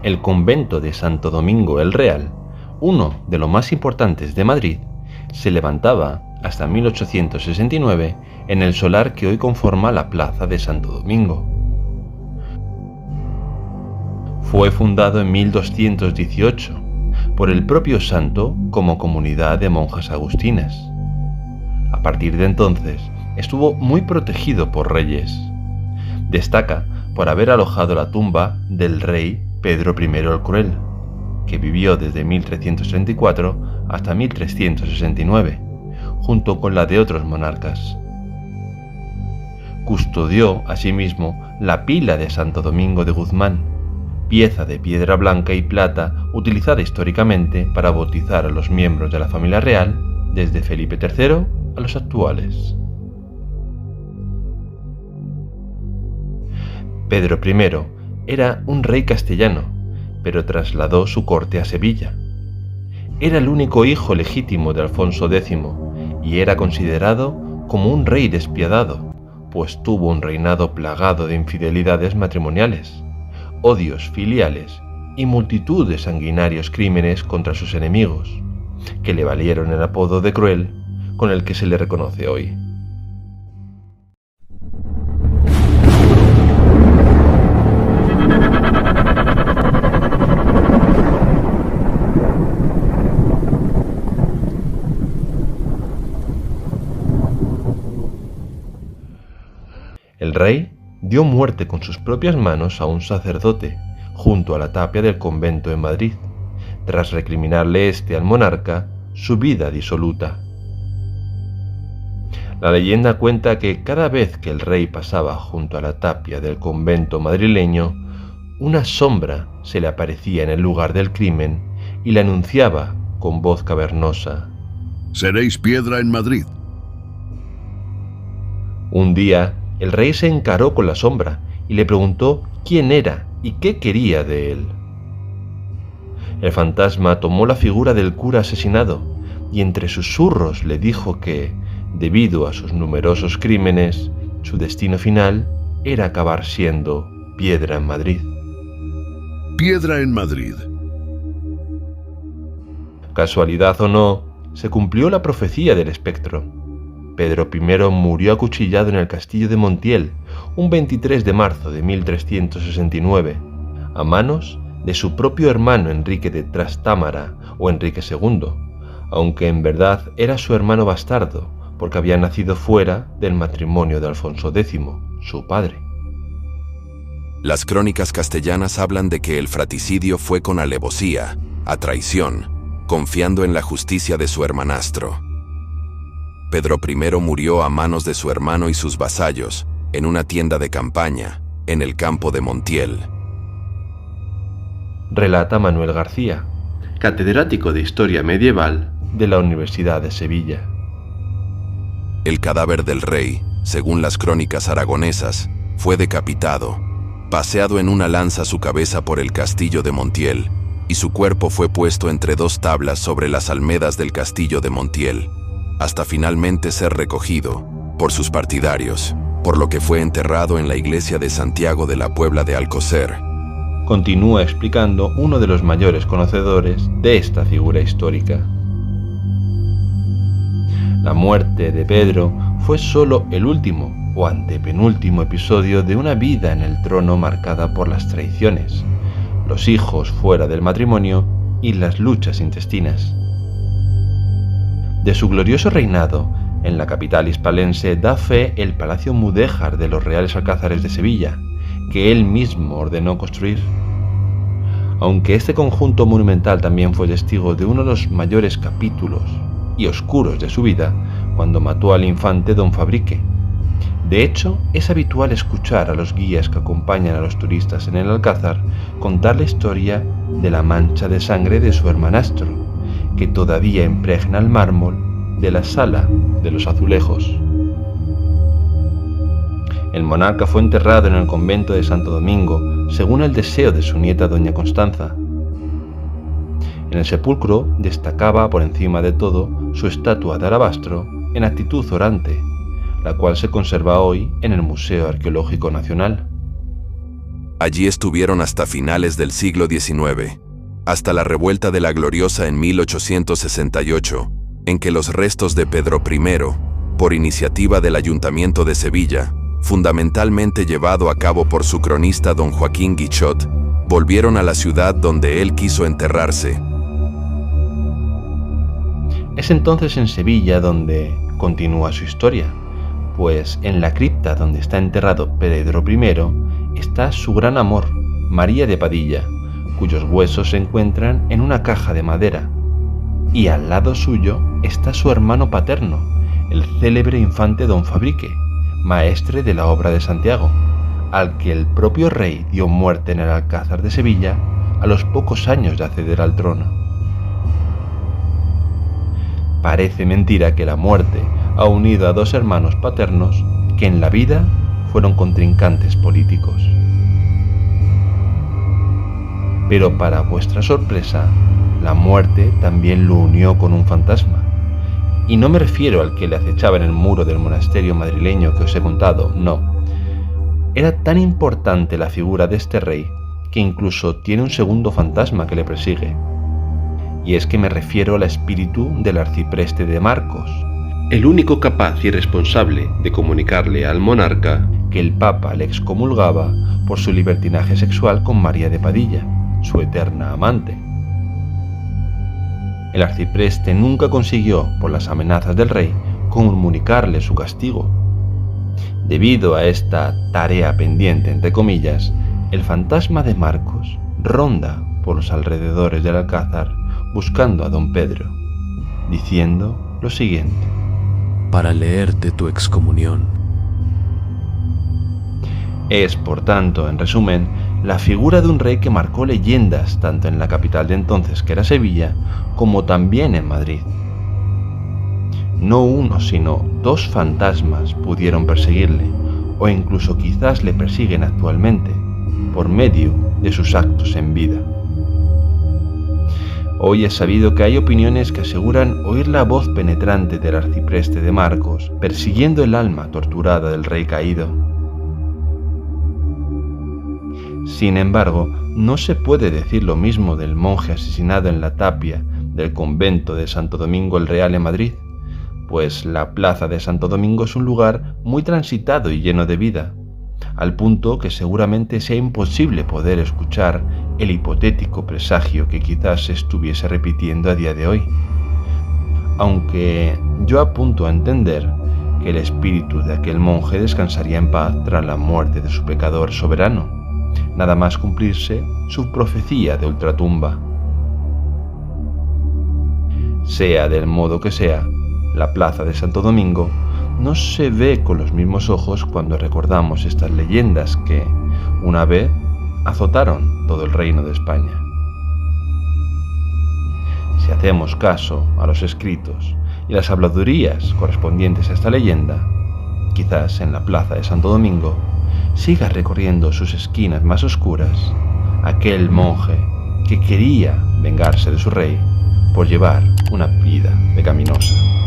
El convento de Santo Domingo el Real, uno de los más importantes de Madrid, se levantaba hasta 1869 en el solar que hoy conforma la plaza de Santo Domingo. Fue fundado en 1218 por el propio santo como comunidad de monjas agustinas. A partir de entonces estuvo muy protegido por reyes. Destaca por haber alojado la tumba del rey Pedro I el Cruel, que vivió desde 1334 hasta 1369, junto con la de otros monarcas. Custodió asimismo la pila de Santo Domingo de Guzmán, pieza de piedra blanca y plata utilizada históricamente para bautizar a los miembros de la familia real desde Felipe III a los actuales. Pedro I era un rey castellano, pero trasladó su corte a Sevilla. Era el único hijo legítimo de Alfonso X y era considerado como un rey despiadado, pues tuvo un reinado plagado de infidelidades matrimoniales, odios filiales y multitud de sanguinarios crímenes contra sus enemigos, que le valieron el apodo de Cruel con el que se le reconoce hoy. El rey dio muerte con sus propias manos a un sacerdote junto a la tapia del convento en Madrid, tras recriminarle al monarca su vida disoluta. La leyenda cuenta que cada vez que el rey pasaba junto a la tapia del convento madrileño, una sombra se le aparecía en el lugar del crimen y le anunciaba con voz cavernosa: «Seréis piedra en Madrid». Un día, el rey se encaró con la sombra y le preguntó quién era y qué quería de él. El fantasma tomó la figura del cura asesinado y entre susurros le dijo que, debido a sus numerosos crímenes, su destino final era acabar siendo piedra en Madrid. Piedra en Madrid. Casualidad o no, se cumplió la profecía del espectro. Pedro I murió acuchillado en el castillo de Montiel un 23 de marzo de 1369, a manos de su propio hermano Enrique de Trastámara o Enrique II, aunque en verdad era su hermano bastardo, porque había nacido fuera del matrimonio de Alfonso X, su padre. Las crónicas castellanas hablan de que el fratricidio fue con alevosía, a traición, confiando en la justicia de su hermanastro. Pedro I murió a manos de su hermano y sus vasallos, en una tienda de campaña, en el campo de Montiel. Relata Manuel García, catedrático de Historia Medieval de la Universidad de Sevilla. El cadáver del rey, según las crónicas aragonesas, fue decapitado, paseado en una lanza su cabeza por el castillo de Montiel, y su cuerpo fue puesto entre dos tablas sobre las almedas del castillo de Montiel, hasta finalmente ser recogido por sus partidarios, por lo que fue enterrado en la iglesia de Santiago de la Puebla de Alcocer. Continúa explicando uno de los mayores conocedores de esta figura histórica. La muerte de Pedro fue solo el último o antepenúltimo episodio de una vida en el trono marcada por las traiciones, los hijos fuera del matrimonio y las luchas intestinas. De su glorioso reinado, en la capital hispalense da fe el Palacio Mudéjar de los Reales Alcázares de Sevilla, que él mismo ordenó construir. Aunque este conjunto monumental también fue testigo de uno de los mayores capítulos y oscuros de su vida, cuando mató al infante Don Fabrique. De hecho, es habitual escuchar a los guías que acompañan a los turistas en el Alcázar contar la historia de la mancha de sangre de su hermanastro, que todavía impregna el mármol de la sala de los azulejos. El monarca fue enterrado en el convento de Santo Domingo, según el deseo de su nieta doña Constanza. En el sepulcro destacaba por encima de todo su estatua de alabastro en actitud orante, la cual se conserva hoy en el Museo Arqueológico Nacional. Allí estuvieron hasta finales del siglo XIX, hasta la revuelta de la Gloriosa en 1868, en que los restos de Pedro I, por iniciativa del Ayuntamiento de Sevilla, fundamentalmente llevado a cabo por su cronista don Joaquín Guichot, volvieron a la ciudad donde él quiso enterrarse. Es entonces en Sevilla donde continúa su historia, pues en la cripta donde está enterrado Pedro I está su gran amor, María de Padilla, cuyos huesos se encuentran en una caja de madera, y al lado suyo está su hermano paterno, el célebre infante don Fabrique, maestre de la obra de Santiago, al que el propio rey dio muerte en el Alcázar de Sevilla a los pocos años de acceder al trono. Parece mentira que la muerte ha unido a dos hermanos paternos que en la vida fueron contrincantes políticos. Pero para vuestra sorpresa, la muerte también lo unió con un fantasma. Y no me refiero al que le acechaba en el muro del monasterio madrileño que os he contado, no. Era tan importante la figura de este rey que incluso tiene un segundo fantasma que le persigue. Y es que me refiero al espíritu del arcipreste de Marcos, el único capaz y responsable de comunicarle al monarca que el Papa le excomulgaba por su libertinaje sexual con María de Padilla, su eterna amante. El arcipreste nunca consiguió, por las amenazas del rey, comunicarle su castigo. Debido a esta tarea pendiente, entre comillas, el fantasma de Marcos ronda por los alrededores del Alcázar buscando a don Pedro, diciendo lo siguiente: para leerte tu excomunión. Es, por tanto, en resumen, la figura de un rey que marcó leyendas tanto en la capital de entonces, que era Sevilla, como también en Madrid. No uno, sino dos fantasmas pudieron perseguirle, o incluso quizás le persiguen actualmente, por medio de sus actos en vida. Hoy es sabido que hay opiniones que aseguran oír la voz penetrante del arcipreste de Marcos, persiguiendo el alma torturada del rey caído. Sin embargo, no se puede decir lo mismo del monje asesinado en la tapia del convento de Santo Domingo el Real en Madrid, pues la plaza de Santo Domingo es un lugar muy transitado y lleno de vida, al punto que seguramente sea imposible poder escuchar el hipotético presagio que quizás se estuviese repitiendo a día de hoy. Aunque yo apunto a entender que el espíritu de aquel monje descansaría en paz tras la muerte de su pecador soberano, nada más cumplirse su profecía de ultratumba. Sea del modo que sea, la plaza de Santo Domingo no se ve con los mismos ojos cuando recordamos estas leyendas que, una vez, azotaron todo el reino de España. Si hacemos caso a los escritos y las habladurías correspondientes a esta leyenda, quizás en la plaza de Santo Domingo siga recorriendo sus esquinas más oscuras aquel monje que quería vengarse de su rey por llevar una vida pecaminosa.